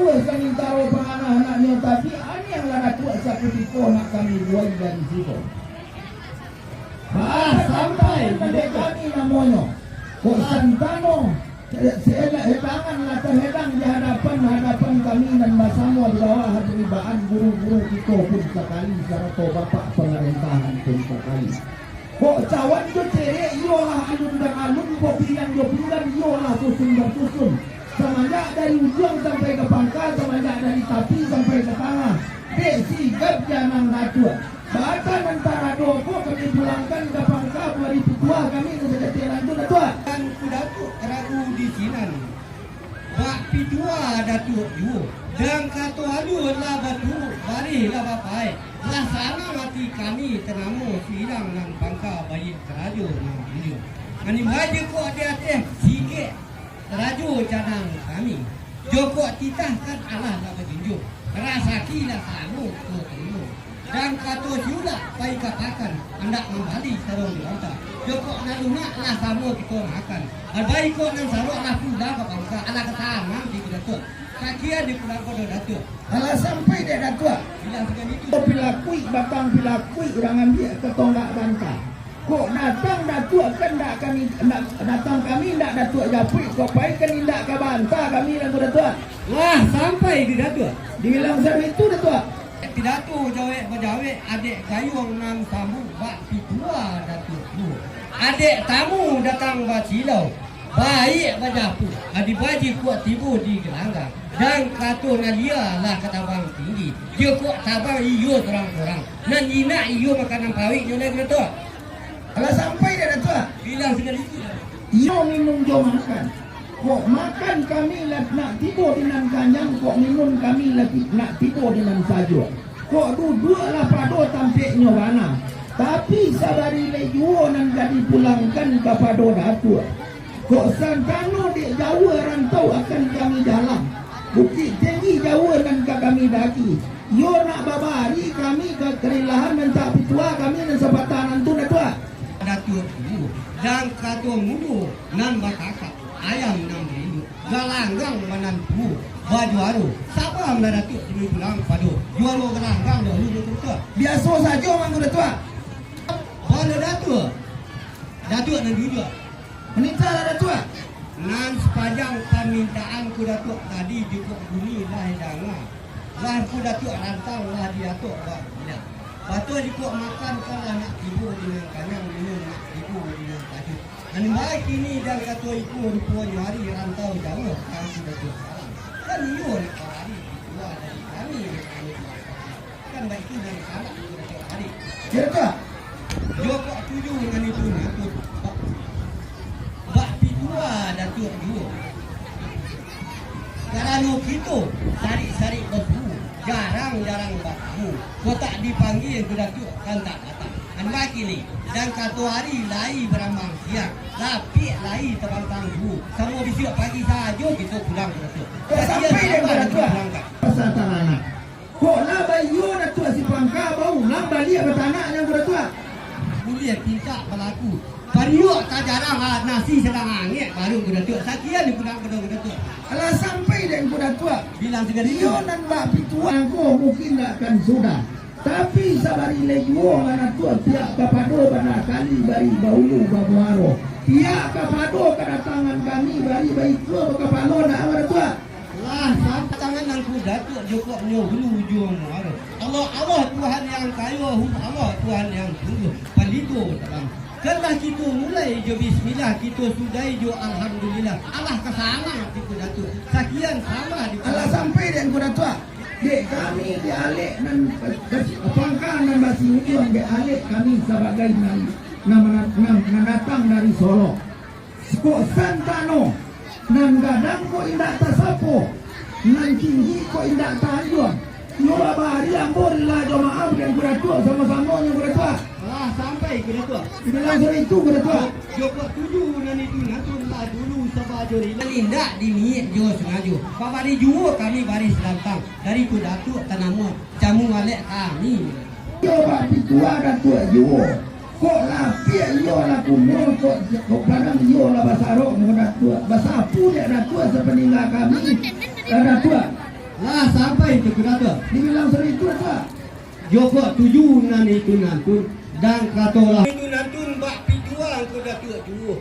tua kami taruh anak-anaknya, tapi ani yang lana tua seperti kau nak kami buat dari situ. Sampai pada kami namanya kok Santano hedang di hadapan kami dan bersama di bawah hadribaan guru-guru kita pun sekali serta bapak pemerintahan pun sekali. Kok cawan tu cerek yolah alun dan alun, kok pilihan yolah susun. Semenjak dari ujung sampai ke pangkal, semenjak dari tapi sampai ke tangan. Dek sigap jangan ratua. Bahkan antara doko kami pulangkan ke pangkal 2002 kami ke Jatian Lanjut datua. Dan kudatuk ragu di Sinan. Bak P2 datuk ju. Dan kata adu lah batu bari lah bapai. Lah sana mati kami tenamu sidang nang pangkal bayi teraju nang video. Ngani bayi ko dia teh sikit. Teraju janang kami. Joko titah kan Allah lah berjunjung. Rasaki lah kamu tu temu. Dan kata juga baik katakan hendak kembali sarung dianta. Joko naluna lah kamu kita makan. Baik ko nang sarung lah pula ke bangsa anak ketangan di datuk. Kakia di pulang kodo datuk. Kalau sampai dia datuk. Bilang segan itu. Bila kui batang bila kui orang ambil ketonggak bangka. Kok datang datuk kan tak kami datang kami tak datuk japui. Kok baik kan tidak ke banta kami lagu datuk. Wah sampai di datuk. Dibilang sama itu datuk. Pidato jawe adik gayung nang tamu bak pitua datuk tu. Adik tamu datang bacilau. Baik bajapu. Adik baji kuat tibu di gelanggang. Dan kata nalia lah kata bang tinggi. Dia kuat tabang iyo terang-terang. Nan ina iyo makanan pawik nyonya datuk. Kalau sampai dia datuk. Bilang sekali itu. Iyo minum jo makan. Kok makan kami nak tidur di nan kanyang, kok minum kami lagi nak tidur di nan sajo. Kok duduklah pada tampiknya mana. Tapi sabari lejuo nan jadi pulangkan kepada datuk. Kok Santano di Jawa rantau akan kami jalan. Bukit tinggi Jawa nan kami daki. Yo nak babari kami ke kerilahan dan tak pitua kami dan sebatanan tu datuk. Datuk tu dan kata mudu nan bakakak. Ayam nang ribu, galanggang menantu, baju aru. Siapa yang datuk dulu pulang padu? Jual galanggang dah dulu tu. Biasa saja orang datuk. Mana datuk? Datuk nang dulu. Minta lah datuk. Nan sepanjang permintaan ku datuk tadi juga bunyi lah hidangan. Lah ku datuk rantang lah di datuk bah. Ya. Batu juga makan kalau nak ibu dengan kanyang minum nak ibu dengan tadi. Dan baik ini dan kata ibu rupanya hari rantau jauh kan sudah salam. Kan iyo nak hari keluar dari kami. Kan baik itu dari salam sudah hari. Cerita. Joko tuju dengan itu datuk. Bak pitua datuk dulu. Karena kita sari-sari bebu. Jarang-jarang bertemu. Kau tak dipanggil ke datuk kan tak datang. Dan bagi ni. Dan kata hari lai berambang siang. Lapik lai terbang bu. Semua besok pagi saja kita pulang ke datuk. Sampai dia ke datuk. Pasal tanah. Kok nak bayu datuk si pangka bau. Nak balik bertanah yang ke datuk. Boleh pinta berlaku. Pariuk tak jarang nasi sedang angin. Baru ke datuk. Sakian dia pulang ke datuk. Kalau sampai dia ke datuk. Bilang sekali Dia dan bak pituan ko mungkin tak akan sudah. Tapi sabari lejuo mana tua pihak kepada pada kali bari baulu babuaro. Pihak kepada kedatangan kami bari baik tua kepala nak apa tua. Lah sampai tangan nang kuda tu jokok nyo hulu ujung ada. Allah Tuhan yang kaya, Allah Tuhan yang tunggu. Palito dalam. Kalau kita mulai jo bismillah, kita sudai jo alhamdulillah. Allah kesana di kuda tu. Sekian sama di Allah sampai dan kuda tua. Dek kami dialek dan pangkal dan basi ujung dialek kami sebagai nan datang dari Solo. Kok Santano nan gadang kok indak tasapo nan tinggi kok indak tanjuan. Yo babari ambor lah jo maaf dan kuda tua sama-sama yang kuda tua. Ah sampai kuda tua. Bilang sore itu kuda tua. Joko tuju nan itu ngatur lah dulu sabajori. Linda diniat jo sengaja. Babari juo kami baris lantang dari kuda tua tanamu jamu walek kami. Yo babi tua dan tua juo. Kok lapia yo lah kumur kok kadang yo lah basarok kuda tua. Basapu dia dah tua sepeninggal kami. Dah tua. Lah sampai itu kenapa? Dibilang seritu tak? Joko tuju nan itu nantun dan katolah itu nantun bak pijuang ko datuk juo.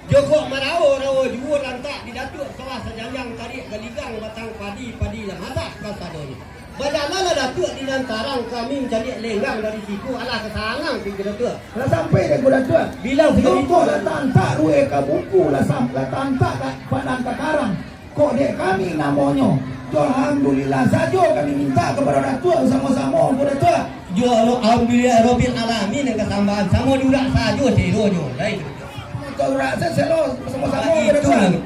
Joko marao rawo juo lantak di datuk salah sajanjang tadi galigang batang padi lah mata kasadoni. Badala lah datuk di lantarang kami mencari lenggang dari siku ala kesangang ke datuk. Lah sampai dia kuda tua. Bilang Joko lah tantak rue ka buku lah sampai tantak ka padang kakarang. Kok dek kami namanya. Alhamdulillah saja kami minta kepada datuk sama-sama kepada datuk. Jo alhamdulillah rabbil alamin yang ketambahan sama durak saja seronyo. Lain. Kau rasa selo sama-sama kepada Itu datuk.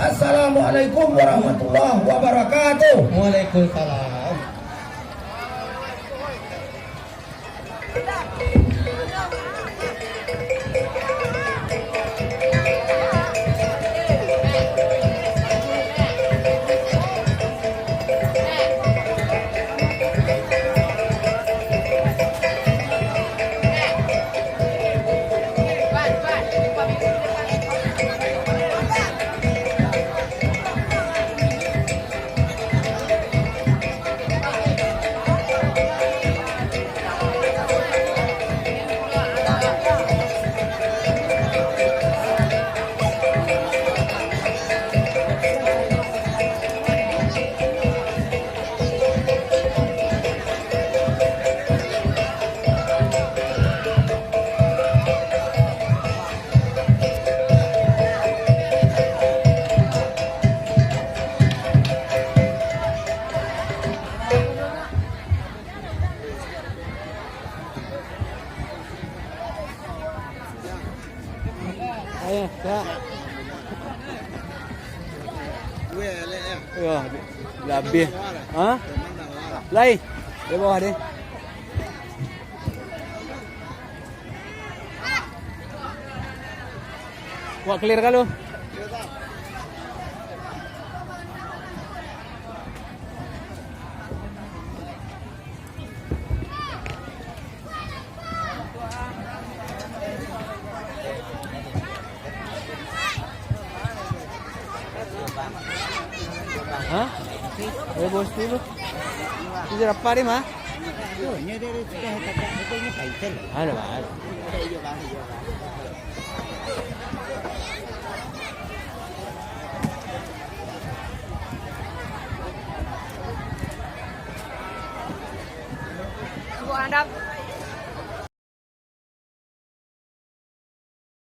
Assalamualaikum warahmatullahi wabarakatuh. Waalaikumsalam. Ayo, kak. Wah, lebih. Hah? Lai, di bawah deh. Wah, clear kalau. Hah? Eh bos dulu. Ini berapa deh mah? Ada lah. Gua handap.